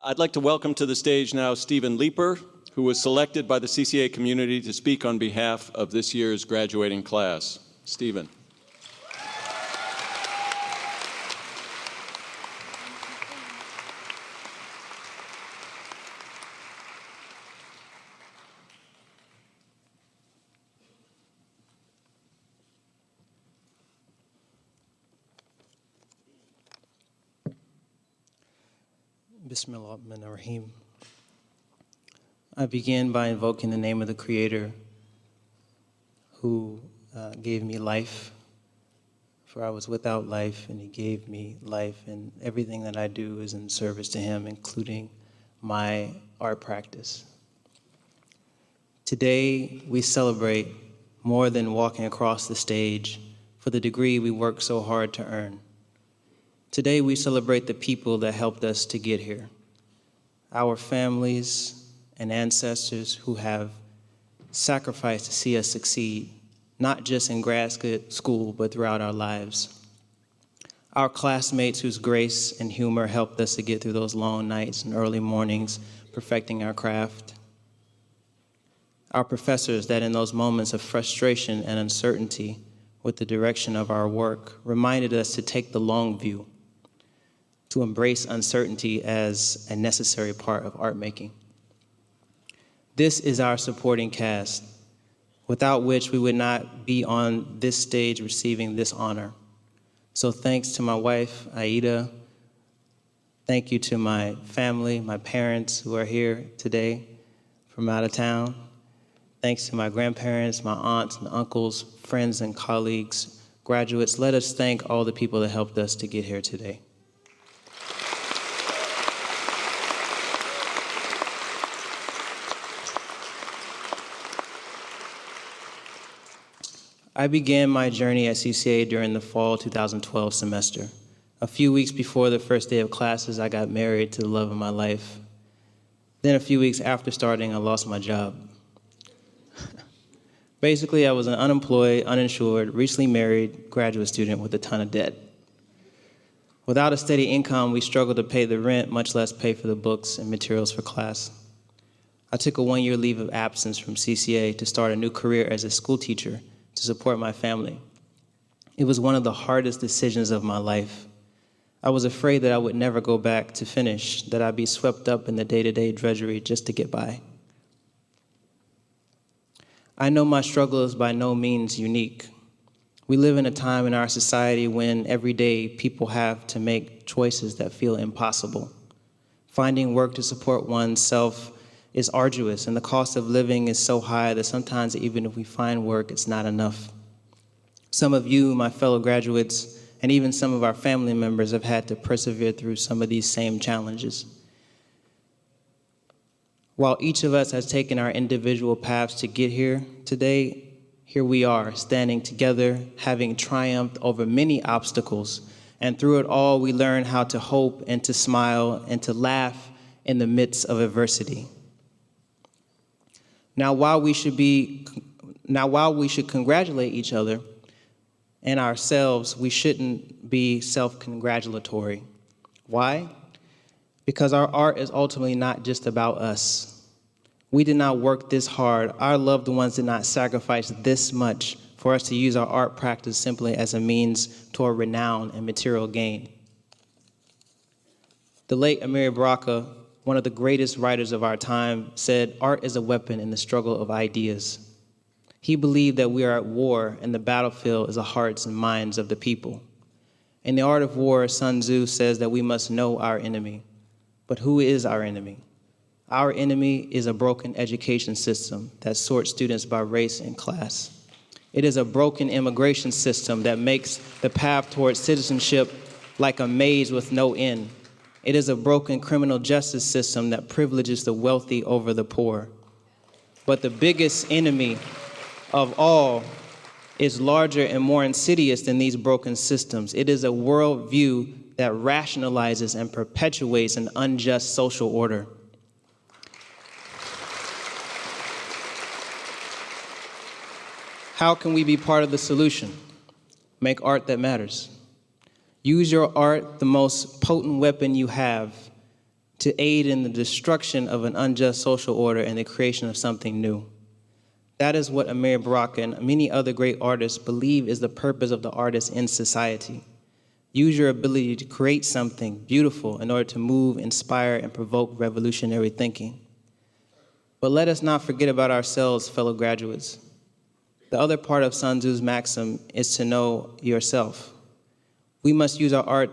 I'd like to welcome to the stage now Stephen Leeper, who was selected by the CCA community to speak on behalf of this year's graduating class. Stephen. Bismillahirrahmanirrahim. I begin by invoking the name of the Creator who gave me life, for I was without life, and He gave me life, and everything that I do is in service to Him, including my art practice. Today, we celebrate more than walking across the stage for the degree we worked so hard to earn. Today, we celebrate the people that helped us to get here, our families and ancestors who have sacrificed to see us succeed, not just in grad school, but throughout our lives. Our classmates whose grace and humor helped us to get through those long nights and early mornings, perfecting our craft. Our professors that in those moments of frustration and uncertainty with the direction of our work reminded us to take the long view, to embrace uncertainty as a necessary part of art making. This is our supporting cast, without which we would not be on this stage receiving this honor. So thanks to my wife, Aida. Thank you to my family, my parents who are here today from out of town. Thanks to my grandparents, my aunts and uncles, friends and colleagues, graduates. Let us thank all the people that helped us to get here today. I began my journey at CCA during the fall 2012 semester. A few weeks before the first day of classes, I got married to the love of my life. Then a few weeks after starting, I lost my job. Basically, I was an unemployed, uninsured, recently married graduate student with a ton of debt. Without a steady income, we struggled to pay the rent, much less pay for the books and materials for class. I took a one-year leave of absence from CCA to start a new career as a school teacher to support my family. It was one of the hardest decisions of my life. I was afraid that I would never go back to finish, that I'd be swept up in the day-to-day drudgery just to get by. I know my struggle is by no means unique. We live in a time in our society when every day people have to make choices that feel impossible. Finding work to support oneself is arduous, and the cost of living is so high that sometimes even if we find work, it's not enough. Some of you, my fellow graduates, and even some of our family members have had to persevere through some of these same challenges. While each of us has taken our individual paths to get here today, here we are, standing together, having triumphed over many obstacles, and through it all, we learn how to hope and to smile and to laugh in the midst of adversity. Now, while we should congratulate each other and ourselves, we shouldn't be self-congratulatory. Why? Because our art is ultimately not just about us. We did not work this hard. Our loved ones did not sacrifice this much for us to use our art practice simply as a means toward renown and material gain. The late Amiri Baraka, one of the greatest writers of our time, said, "Art is a weapon in the struggle of ideas." He believed that we are at war and the battlefield is the hearts and minds of the people. In The Art of War, Sun Tzu says that we must know our enemy. But who is our enemy? Our enemy is a broken education system that sorts students by race and class. It is a broken immigration system that makes the path towards citizenship like a maze with no end. It is a broken criminal justice system that privileges the wealthy over the poor. But the biggest enemy of all is larger and more insidious than these broken systems. It is a worldview that rationalizes and perpetuates an unjust social order. How can we be part of the solution? Make art that matters. Use your art, the most potent weapon you have, to aid in the destruction of an unjust social order and the creation of something new. That is what Amir Baraka and many other great artists believe is the purpose of the artist in society. Use your ability to create something beautiful in order to move, inspire, and provoke revolutionary thinking. But let us not forget about ourselves, fellow graduates. The other part of Sun Tzu's maxim is to know yourself. We must use our art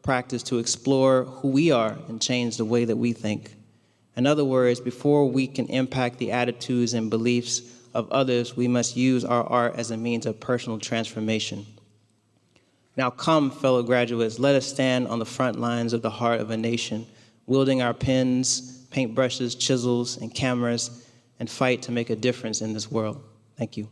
practice to explore who we are and change the way that we think. In other words, before we can impact the attitudes and beliefs of others, we must use our art as a means of personal transformation. Now come, fellow graduates, let us stand on the front lines of the heart of a nation, wielding our pens, paintbrushes, chisels, and cameras, and fight to make a difference in this world. Thank you.